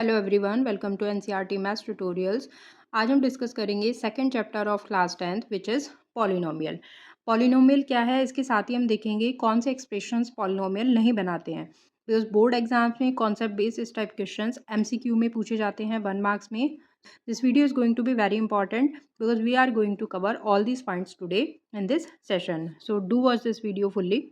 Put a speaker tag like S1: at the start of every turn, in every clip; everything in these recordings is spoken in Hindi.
S1: Hello everyone, welcome to NCERT maths tutorials. आज हम डिस्कस करेंगे second chapter of class 10th which is polynomial. Polynomial क्या है, इसके साथ ही हम देखेंगे कौन से एक्सप्रेशंस पॉलिनोमियल नहीं बनाते हैं। बिकॉज बोर्ड एग्जाम्स में कॉन्सेप्ट बेस्ड इस टाइप क्वेश्चंस एमसीक्यू में पूछे जाते हैं 1 मार्क्स में। This video is going to be very important because we are going to cover all these points today in this session. So do watch this video fully.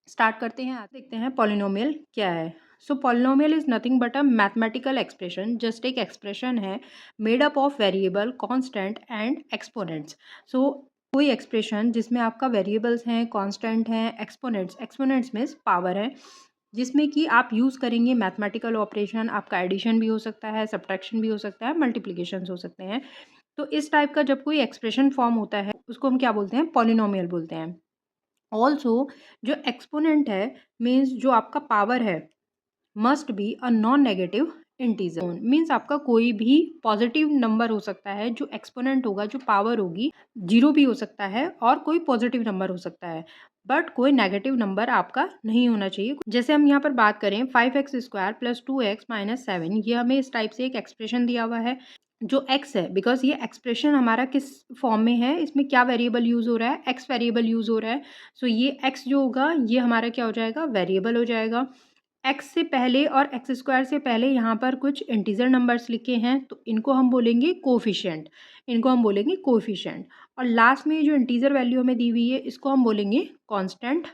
S1: Start करते हैं, आज देखते हैं पॉलिनोमियल क्या है। So polynomial is nothing but a mathematical expression, just एक एक्सप्रेशन है made up of variable, constant and exponents. So कोई एक्सप्रेशन जिसमें आपका वेरिएबल्स हैं, कांस्टेंट हैं, एक्सपोनेंट्स मीन्स पावर है, जिसमें कि आप यूज़ करेंगे मैथमेटिकल ऑपरेशन। आपका एडिशन भी हो सकता है, सब्ट्रैक्शन भी हो सकता है, मल्टीप्लिकेशन हो सकते हैं। तो इस टाइप का जब कोई एक्सप्रेशन फॉर्म होता है उसको हम क्या बोलते हैं, पॉलिनोमियल बोलते हैं। ऑल्सो जो एक्सपोनेंट है मीन्स जो आपका पावर है must be a non negative integer. Means आपका कोई भी पॉजिटिव नंबर हो सकता है, जो एक्सपोनेंट होगा, जो पावर होगी, जीरो भी हो सकता है और कोई पॉजिटिव नंबर हो सकता है, बट कोई नेगेटिव नंबर आपका नहीं होना चाहिए। जैसे हम यहाँ पर बात करें 5x² + 2x - 7, ये हमें इस टाइप से एक एक्सप्रेशन दिया हुआ है। जो x है, बिकॉज ये एक्सप्रेशन हमारा किस फॉर्म में है, इसमें क्या वेरिएबल यूज़ हो रहा है, x वेरिएबल यूज़ हो रहा है। सो ये x जो होगा ये हमारा क्या हो जाएगा, वेरिएबल हो जाएगा। x से पहले और x² से पहले यहाँ पर कुछ इंटीजर नंबर्स लिखे हैं तो इनको हम बोलेंगे कोफिशिएंट, और लास्ट में जो इंटीजर वैल्यू हमें दी हुई है इसको हम बोलेंगे कांस्टेंट।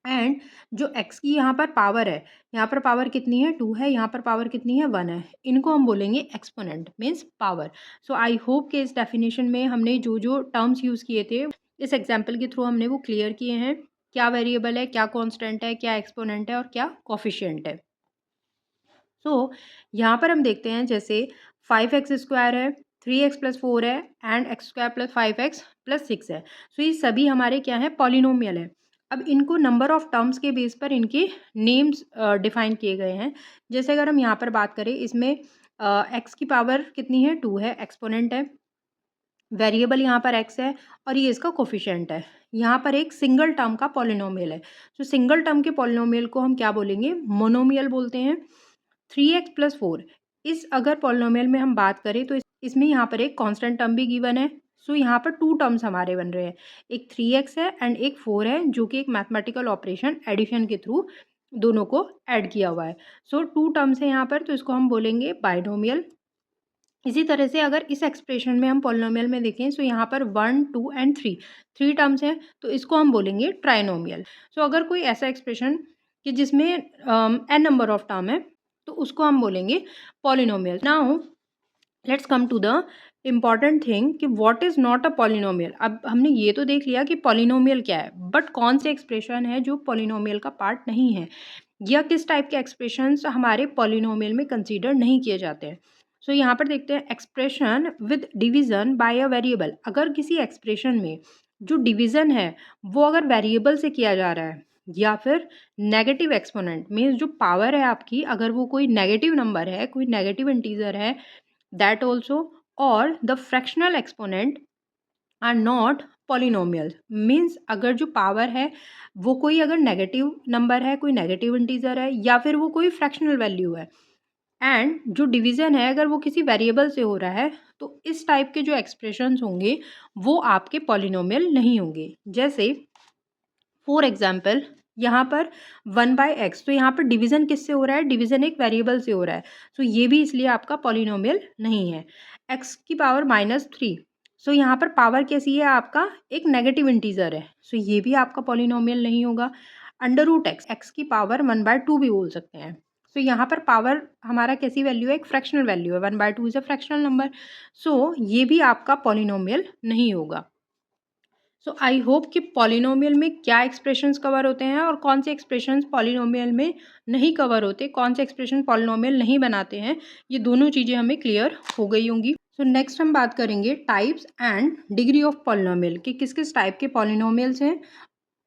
S1: एंड जो x की यहाँ पर पावर है, यहाँ पर पावर कितनी है, 2 है, यहाँ पर पावर कितनी है, 1 है, इनको हम बोलेंगे exponent means power. So I hope कि इस डेफिनेशन में हमने जो जो टर्म्स यूज़ किए थे इस एग्जाम्पल के थ्रू हमने वो क्लियर किए हैं। क्या वेरिएबल है, क्या कॉन्स्टेंट है, क्या एक्सपोनेंट है और क्या कोफिशिएंट है। सो यहाँ पर हम देखते हैं जैसे 5x² है, 3x + 4 है एंड x² + 5x + 6 है। सो ये सभी हमारे क्या है, पॉलिनोमियल है। अब इनको नंबर ऑफ टर्म्स के बेस पर इनके नेम्स डिफाइन किए गए हैं। जैसे अगर हम यहाँ पर बात करें, इसमें x की पावर कितनी है, 2 है, एक्सपोनेंट है, वेरिएबल यहाँ पर x है और ये इसका कोफिशिएंट है। यहाँ पर एक सिंगल टर्म का पॉलिनोमियल है। तो सिंगल टर्म के पॉलिनोमियल को हम क्या बोलेंगे, मोनोमियल बोलते हैं। 3x + 4 इस अगर पॉलिनोमियल में हम बात करें तो इसमें यहाँ पर एक कांस्टेंट टर्म भी गिवन है। सो यहाँ पर 2 टर्म्स हमारे बन रहे हैं, एक 3x है एंड एक 4 है, जो कि एक मैथमेटिकल ऑपरेशन एडिशन के थ्रू दोनों को ऐड किया हुआ है। सो 2 टर्म्स है यहाँ पर, तो इसको हम बोलेंगे बाइनोमियल। इसी तरह से अगर इस एक्सप्रेशन में हम पॉलिनोमियल में देखें तो यहाँ पर 1, 2 एंड 3 टर्म्स हैं, तो इसको हम बोलेंगे ट्राइनोमियल। सो अगर कोई ऐसा एक्सप्रेशन कि जिसमें n नंबर ऑफ टर्म है तो उसको हम बोलेंगे polynomial. Now let's come to the important thing कि what is not a polynomial. अब हमने ये तो देख लिया कि पॉलिनोमियल क्या है, बट कौन से एक्सप्रेशन है जो पॉलिनोमियल का पार्ट नहीं है, या किस टाइप के एक्सप्रेशंस हमारे पॉलिनोमियल में कंसीडर नहीं किए जाते हैं। सो यहाँ पर देखते हैं expression with division bye a variable. अगर किसी एक्सप्रेशन में जो डिवीजन है वो अगर वेरिएबल से किया जा रहा है, या फिर नेगेटिव एक्सपोनेंट मीन्स जो पावर है आपकी, अगर वो कोई नेगेटिव नंबर है, कोई नेगेटिव इंटीजर है, दैट ऑल्सो, और the fractional exponent are not polynomial. Means अगर जो पावर है वो कोई अगर नेगेटिव नंबर है, कोई नेगेटिव इंटीजर है, या फिर वो कोई फ्रैक्शनल वैल्यू है, एंड जो डिवीजन है अगर वो किसी वेरिएबल से हो रहा है, तो इस टाइप के जो एक्सप्रेशंस होंगे वो आपके पॉलिनोमियल नहीं होंगे। जैसे फॉर एग्जाम्पल यहाँ पर 1/x, तो यहाँ पर डिवीजन किससे हो रहा है, डिवीजन एक वेरिएबल से हो रहा है, तो ये भी इसलिए आपका पॉलिनोमियल नहीं है। x की पावर -3, सो यहाँ पर पावर कैसी है आपका, एक नेगेटिव इंटीजर है, सो ये भी आपका पॉलिनोमियल नहीं होगा। √x, x की पावर 1/2 भी बोल सकते हैं। सो यहाँ पर पावर हमारा कैसी वैल्यू है, एक फ्रैक्शनल वैल्यू है, 1/2 इज अ फ्रैक्शनल नंबर, सो ये भी आपका पॉलिनोमियल नहीं होगा। सो आई होप कि पॉलिनोमियल में क्या एक्सप्रेशंस कवर होते हैं और कौन से एक्सप्रेशंस पॉलिनोमियल में नहीं कवर होते, कौन से एक्सप्रेशन पॉलिनोमियल नहीं बनाते हैं, ये दोनों चीज़ें हमें क्लियर हो गई होंगी। सो नेक्स्ट हम बात करेंगे types and degree of polynomial, कि किस किस टाइप के पॉलिनोमियल्स हैं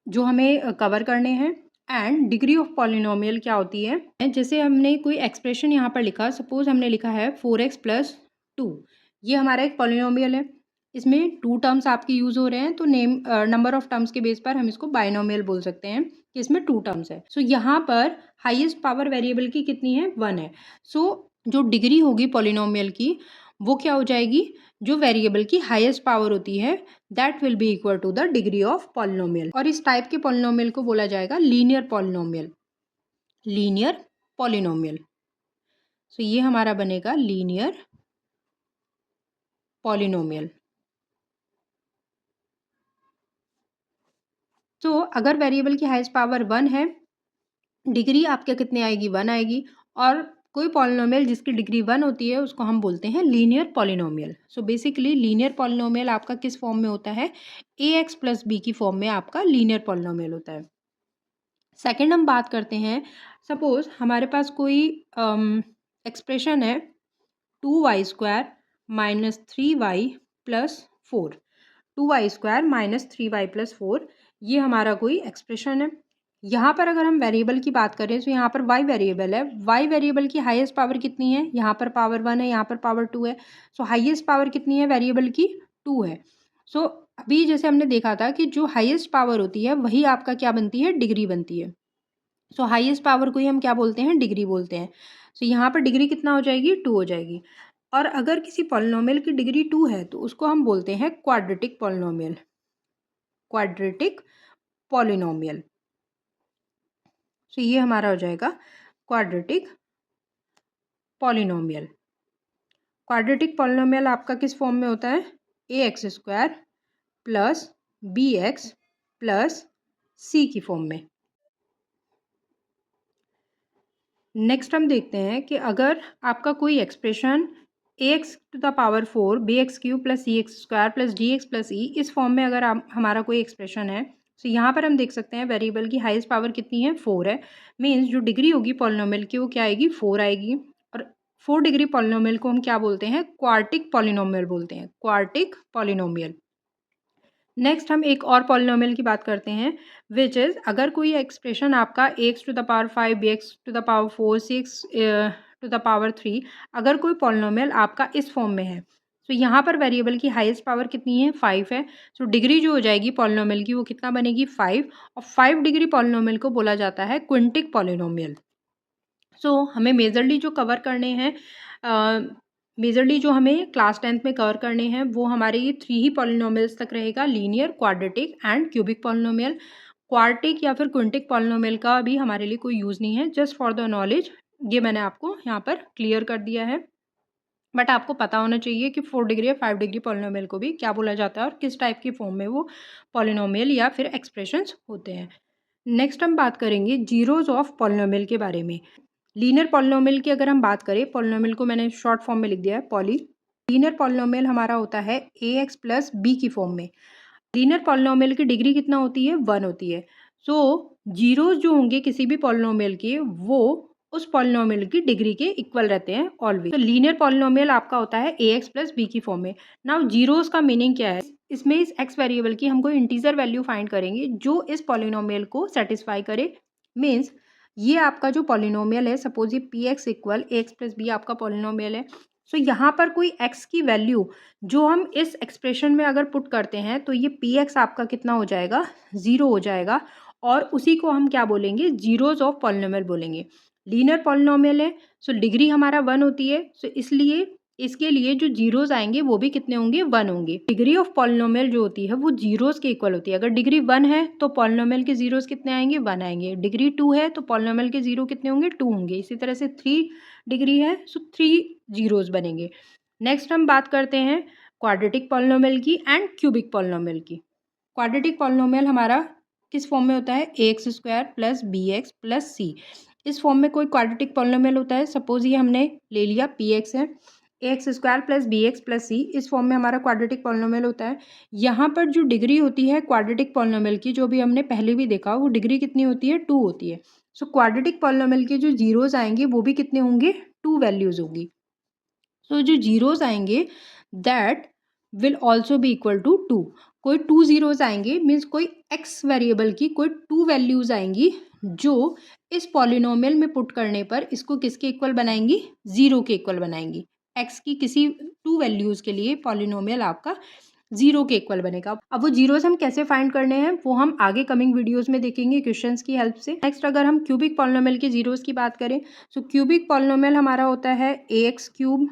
S1: जो हमें कवर करने हैं, एंड डिग्री ऑफ पॉलिनोमियल क्या होती है। जैसे हमने कोई एक्सप्रेशन यहाँ पर लिखा, सपोज हमने लिखा है 4x + 2, ये हमारा एक पॉलिनोमियल है, इसमें 2 टर्म्स आपके यूज़ हो रहे हैं, तो नंबर ऑफ टर्म्स के बेस पर हम इसको बाइनोमियल बोल सकते हैं कि इसमें 2 टर्म्स है। सो यहाँ पर हाईएस्ट पावर वेरिएबल की कितनी है, 1 है। सो जो डिग्री होगी पॉलिनोमियल की वो क्या हो जाएगी, जो वेरिएबल की हाईएस्ट पावर होती है that will be equal to the degree of polynomial. और इस टाइप के पॉलिनोमियल को बोला जाएगा linear polynomial, linear polynomial. So ये हमारा बनेगा लीनियर पॉलिनोमियल। तो अगर वेरिएबल की हाईएस्ट पावर 1 है, डिग्री आपके कितने आएगी, 1 आएगी। और कोई पॉलिनोमियल जिसकी डिग्री 1 होती है उसको हम बोलते हैं linear polynomial. So basically linear polynomial आपका किस फॉर्म में होता है, ax प्लस बी की फॉर्म में आपका लीनियर पॉलिनोमियल होता है। सेकंड हम बात करते हैं, सपोज हमारे पास कोई एक्सप्रेशन है 2y² minus 3y plus 4, 2y² minus 3y plus 4, ये हमारा कोई एक्सप्रेशन है। यहाँ पर अगर हम वेरिएबल की बात करें तो यहाँ पर y वेरिएबल है, y वेरिएबल की हाईएस्ट पावर कितनी है, यहाँ पर पावर 1 है, यहाँ पर पावर 2 है। सो हाईएस्ट पावर कितनी है वेरिएबल की, 2 है। सो अभी जैसे हमने देखा था कि जो हाईएस्ट पावर होती है वही आपका क्या बनती है, डिग्री बनती है। सो हाईएस्ट पावर को ही हम क्या बोलते हैं, डिग्री बोलते हैं। सो यहाँ पर डिग्री कितना हो जाएगी, 2 हो जाएगी। और अगर किसी पॉलिनोमियल की डिग्री 2 है तो उसको हम बोलते हैं quadratic polynomial, quadratic polynomial. So ये हमारा हो जाएगा क्वाड्रेटिक पॉलिनोमियल। क्वाड्रेटिक पॉलिनोमियल आपका किस फॉर्म में होता है, ax² plus bx plus c की फॉर्म में। नेक्स्ट हम देखते हैं कि अगर आपका कोई expression ax⁴ bx³ plus cx² plus dx plus e इस फॉर्म में अगर हमारा कोई एक्सप्रेशन है, तो यहाँ पर हम देख सकते हैं वेरिएबल की हाईएस्ट पावर कितनी है, 4 है। मीन्स जो डिग्री होगी पॉलिनोमियल की वो क्या आएगी, 4 आएगी। और 4 डिग्री पॉलिनोमियल को हम क्या बोलते हैं, क्वार्टिक पॉलिनोमियल बोलते हैं, क्वार्टिक पॉलिनोमियल। नेक्स्ट हम एक और पॉलिनोमियल की बात करते हैं, विच इज़ अगर कोई एक्सप्रेशन आपका ax⁵ bx⁴ c⁵ अगर कोई पॉलिनोमियल आपका इस फॉर्म में है, तो यहाँ पर वेरिएबल की हाईएस्ट पावर कितनी है, 5 है। सो डिग्री जो हो जाएगी पॉलिनोमियल की वो कितना बनेगी, 5। और 5 डिग्री पॉलिनोमियल को बोला जाता है क्विंटिक पॉलिनोमियल। सो हमें मेजरली जो कवर करने हैं, मेजरली जो हमें क्लास 10th में कवर करने हैं वो हमारे ये 3 ही पॉलिनोमियल्स तक रहेगा, linear, quadratic and cubic polynomial. Quartic या फिर क्विंटिक पॉलिनोमियल का भी हमारे लिए कोई यूज़ नहीं है, जस्ट फॉर द नॉलेज ये मैंने आपको यहाँ पर क्लियर कर दिया है। बट आपको पता होना चाहिए कि 4 डिग्री या 5 डिग्री पॉलिनोमियल को भी क्या बोला जाता है और किस टाइप की फॉर्म में वो पॉलिनोमियल या फिर एक्सप्रेशंस होते हैं। नेक्स्ट हम बात करेंगे जीरोज ऑफ पॉलिनोमियल के बारे में। लीनियर पॉलिनोमियल की अगर हम बात करें, पॉलिनोमियल को मैंने शॉर्ट फॉर्म में लिख दिया है पॉली। लीनियर पॉलिनोमियल हमारा होता है ax प्लस बी की फॉर्म में। लीनियर पॉलिनोमियल की डिग्री कितना होती है, 1 होती है। सो जीरोज जो होंगे किसी भी पॉलिनोमियल के वो उस पॉलिनोमियल की डिग्री के इक्वल रहते हैं ऑलवेज। तो लीनियर पॉलिनोमियल आपका होता है ax प्लस बी की फॉर्म में। नाउ जीरोज का मीनिंग क्या है, इसमें इस x वेरिएबल की हम कोई इंटीजर वैल्यू फाइंड करेंगे जो इस पॉलिनोमियल को सेटिस्फाई करे। मीन्स ये आपका जो पॉलिनोमियल है, सपोज ये P X equal ax plus B आपका पॉलिनोमियल है। सो यहाँ पर कोई x की वैल्यू जो हम इस एक्सप्रेशन में अगर पुट करते हैं तो ये पी एक्स आपका कितना हो जाएगा, 0 हो जाएगा। और उसी को हम क्या बोलेंगे, जीरोज ऑफ पॉलिनोमियल बोलेंगे। लीनियर पॉलिनोमियल है, सो डिग्री हमारा 1 होती है। सो इसलिए इसके लिए जो जीरोज आएंगे वो भी कितने होंगे, 1 होंगे। डिग्री ऑफ पॉलिनोमियल जो होती है वो जीरोज के इक्वल होती है। अगर डिग्री 1 है तो पॉलिनोमियल के जीरोज कितने आएंगे, 1 आएंगे। डिग्री 2 है तो पॉलिनोमियल के जीरो कितने होंगे, 2 होंगे। इसी तरह से 3 डिग्री है सो 3 जीरोज बनेंगे। नेक्स्ट हम बात करते हैं क्वाड्रेटिक पॉलिनोमियल की एंड क्यूबिक पॉलिनोमियल की। क्वाड्रेटिक पॉलिनोमियल हमारा किस फॉर्म में होता है, ax² plus bx plus c। इस फॉर्म में कोई क्वाड्रेटिक पॉलिनोमियल होता है, सपोज ये हमने ले लिया px है, ax² plus bx plus c इस फॉर्म में हमारा क्वाड्रेटिक पॉलिनोमियल होता है। यहाँ पर जो डिग्री होती है क्वाड्रेटिक पॉलिनोमियल की, जो भी हमने पहले भी देखा, वो डिग्री कितनी होती है, 2 होती है। सो क्वाड्रेटिक पॉलिनोमियल के जो जीरोज आएंगे वो भी कितने होंगे, 2 वैल्यूज होगी। सो जो जीरोज आएंगे that will also be equal to 2। कोई 2 जीरोज आएंगे मीन्स कोई x वेरिएबल की कोई 2 वैल्यूज आएंगी जो इस पॉलिनोमियल में पुट करने पर इसको किसके इक्वल बनाएंगी, 0 के इक्वल बनाएंगी। x की किसी 2 वैल्यूज के लिए पॉलिनोमियल आपका जीरो के इक्वल बनेगा। अब वो जीरोस हम कैसे फाइंड करने हैं वो हम आगे कमिंग वीडियोस में देखेंगे क्वेश्चंस की हेल्प से। नेक्स्ट अगर हम क्यूबिक पॉलिनोमियल के जीरोस की बात करें, तो क्यूबिक पॉलिनोमियल हमारा होता है ax cube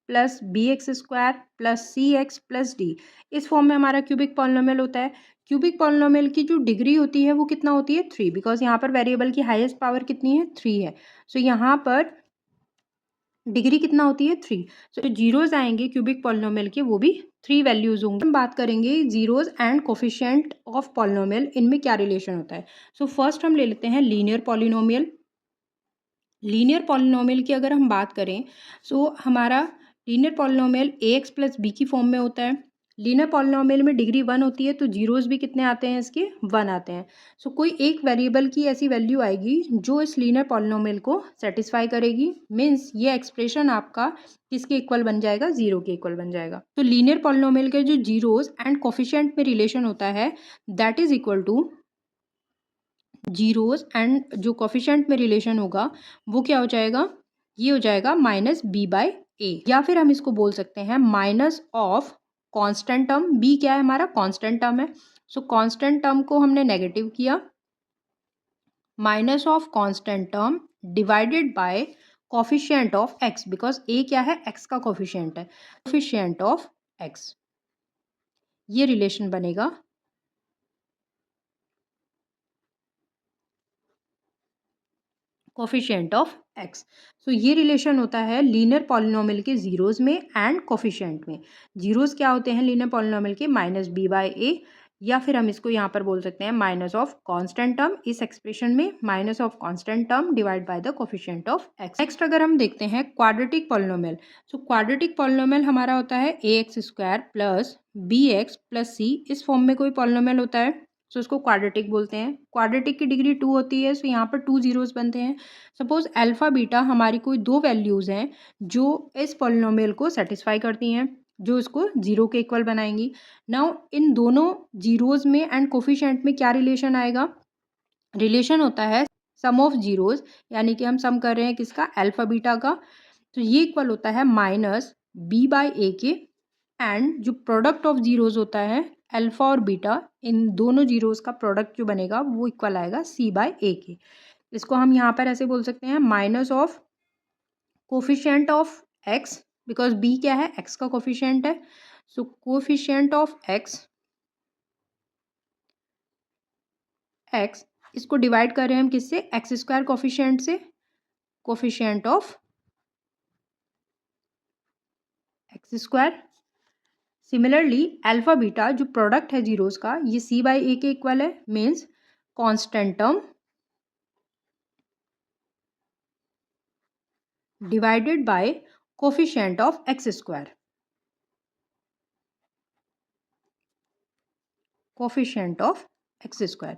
S1: plus B X square plus C X plus D. इस फॉर्म में हमारा क्यूबिक पॉलिनोमियल होता है। क्यूबिक पॉलिनोमियल की जो डिग्री होती है वो कितना होती है 3, बिकॉज यहाँ पर वेरिएबल की हाईएस्ट पावर कितनी है 3 है। सो यहाँ पर डिग्री कितना होती है 3। सो जीरोज आएंगे क्यूबिक पॉलिनोमियल के वो भी 3 वैल्यूज होंगे। हम बात करेंगे zeros and coefficient of polynomial, इनमें क्या रिलेशन होता है। सो फर्स्ट हम ले लेते हैं लीनियर पॉलिनोमियल। लीनियर पॉलिनोमियल की अगर हम बात करें, सो हमारा लीनियर पॉलिनोमियल ए एक्स प्लस बी की फॉर्म में होता है। लीनियर पॉलिनोमियल में डिग्री 1 होती है, तो जीरोज भी कितने आते हैं इसके 1 आते हैं। सो कोई एक वेरिएबल की ऐसी वैल्यू आएगी जो इस लीनियर पॉलिनोमियल को सेटिस्फाई करेगी, मीन्स ये एक्सप्रेशन आपका किसके इक्वल बन जाएगा, 0 के इक्वल बन जाएगा। तो लीनियर पॉलिनोमियल के जो जीरोज एंड कोफिशिएंट में रिलेशन होता है that is equal two zeros and जो कोफिशिएंट में रिलेशन होगा वो क्या हो जाएगा, ये हो जाएगा माइनस बी बाई ए, या फिर हम इसको बोल सकते हैं minus of constant term. B क्या है हमारा, कांस्टेंट टर्म है। सो कांस्टेंट टर्म को हमने नेगेटिव किया, minus of constant term divided by coefficient of X, because A क्या है, एक्स का कोफिशिएंट है, कोफिशिएंट ऑफ एक्स, ये रिलेशन बनेगा। Coefficient of X. सो ये रिलेशन होता है लीनियर पॉलिनोमियल के जीरोज में एंड कोफिशिएंट में। जीरोज क्या होते हैं लीनियर पॉलिनोमियल के, माइनस बी बाई ए, या फिर हम इसको यहाँ पर बोल सकते हैं माइनस ऑफ कांस्टेंट टर्म, इस एक्सप्रेशन में minus of constant term divide by the coefficient of X. Next अगर हम देखते हैं quadratic polynomial, so quadratic polynomial हमारा होता है A X square plus B X plus C. इस फॉर्म में कोई पॉलिनोमियल होता है सो उसको क्वाड्रेटिक बोलते हैं। क्वाड्रेटिक की डिग्री 2 होती है, सो यहाँ पर 2 जीरोस बनते हैं। सपोज अल्फा बीटा हमारी कोई दो वैल्यूज़ हैं जो इस पॉलिनोमियल को सेटिस्फाई करती हैं, जो इसको 0 के इक्वल बनाएंगी। नाउ इन दोनों जीरोज़ में एंड कोफिशिएंट में क्या रिलेशन आएगा, रिलेशन होता है सम ऑफ जीरोज़, यानी कि हम सम कर रहे हैं किसका, अल्फा बीटा का। तो ये इक्वल होता है माइनस बी बाई ए के, एंड जो प्रोडक्ट ऑफ जीरोज़ होता है अल्फा और बीटा, इन दोनों जीरोज़ का प्रोडक्ट जो बनेगा वो इक्वल आएगा सी बाई ए के। इसको हम यहाँ पर ऐसे बोल सकते हैं minus of coefficient of X, because B क्या है, एक्स का कोफिशिएंट है। So coefficient of X, X इसको डिवाइड कर रहे हैं हम किससे, एक्स स्क्वायर कोफिशिएंट से, coefficient of X square. Similarly alpha beta जो प्रोडक्ट है जीरोस का, ये सी बाई ए के इक्वल है, means constant term divided by coefficient of X square, coefficient of X square.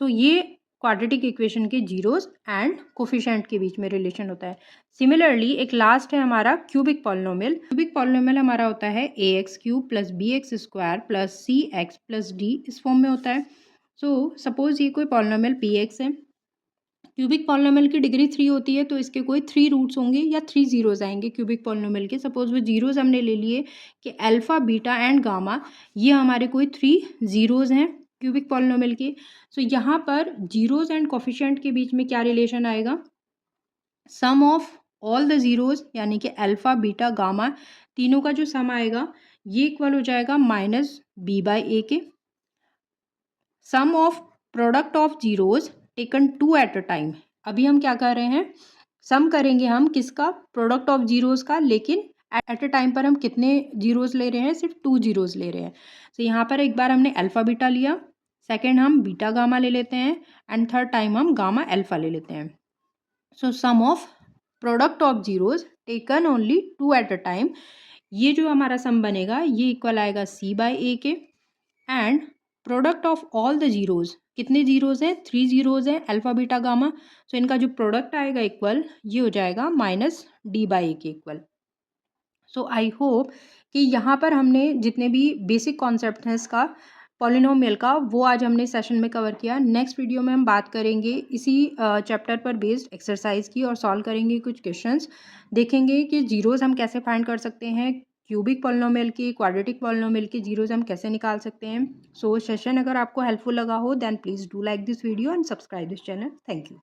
S1: So ये क्वाड्रेटिक इक्वेशन के जीरोस एंड कोफिशिएंट के बीच में रिलेशन होता है। सिमिलरली एक लास्ट है हमारा क्यूबिक पॉलिनोमियल। क्यूबिक पॉलिनोमियल हमारा होता है A X cube plus B X square plus C X plus D, इस फॉर्म में होता है। सो सपोज ये कोई पॉलिनोमियल पी एक्स है, क्यूबिक पॉलिनोमियल की डिग्री 3 होती है, तो इसके कोई 3 रूट्स होंगे या 3 जीरोज आएंगे क्यूबिक पॉलिनोमियल के। सपोज वो जीरोज हमने ले लिए कि अल्फा बीटा एंड गामा, ये हमारे कोई 3 जीरोज हैं क्यूबिक पॉलिनोमियल के। सो यहाँ पर जीरोज एंड कोफिशिएंट के बीच में क्या रिलेशन आएगा, सम ऑफ ऑल द जीरोज, यानी कि अल्फा बीटा गामा तीनों का जो सम आएगा ये इक्वल हो जाएगा माइनस बी बाई ए के। Sum of product of zeros taken 2 at a time, अभी हम क्या कर रहे हैं, सम करेंगे हम किसका, प्रोडक्ट ऑफ जीरोज का, लेकिन एट अ टाइम पर हम कितने जीरोज ले रहे हैं, सिर्फ 2 जीरोज ले रहे हैं। तो यहाँ पर एक बार हमने अल्फा बीटा लिया, सेकेंड हम बीटा गामा ले लेते हैं, एंड थर्ड टाइम हम गामा अल्फा ले लेते हैं। So sum of product of zeros taken only 2 at a time, ये जो हमारा सम बनेगा ये इक्वल आएगा सी बाई ए के, and product of all the zeros, कितने जीरोज हैं, 3 जीरोज हैं अल्फा बीटा गामा। सो इनका जो प्रोडक्ट आएगा इक्वल, ये हो जाएगा माइनस डी बाई ए के इक्वल। सो आई होप कि यहाँ पर हमने जितने भी बेसिक कॉन्सेप्ट हैं इसका पॉलिनोमियल का, वो आज हमने सेशन में कवर किया। नेक्स्ट वीडियो में हम बात करेंगे इसी चैप्टर पर बेस्ड एक्सरसाइज की, और सॉल्व करेंगे कुछ क्वेश्चंस, देखेंगे कि जीरोज हम कैसे फाइंड कर सकते हैं, क्यूबिक पॉलिनोमियल की, क्वाड्रेटिक पॉलिनोमियल की जीरोज़ हम कैसे निकाल सकते हैं। सो सेशन अगर आपको हेल्पफुल लगा हो then please do like this video and subscribe this channel. Thank you.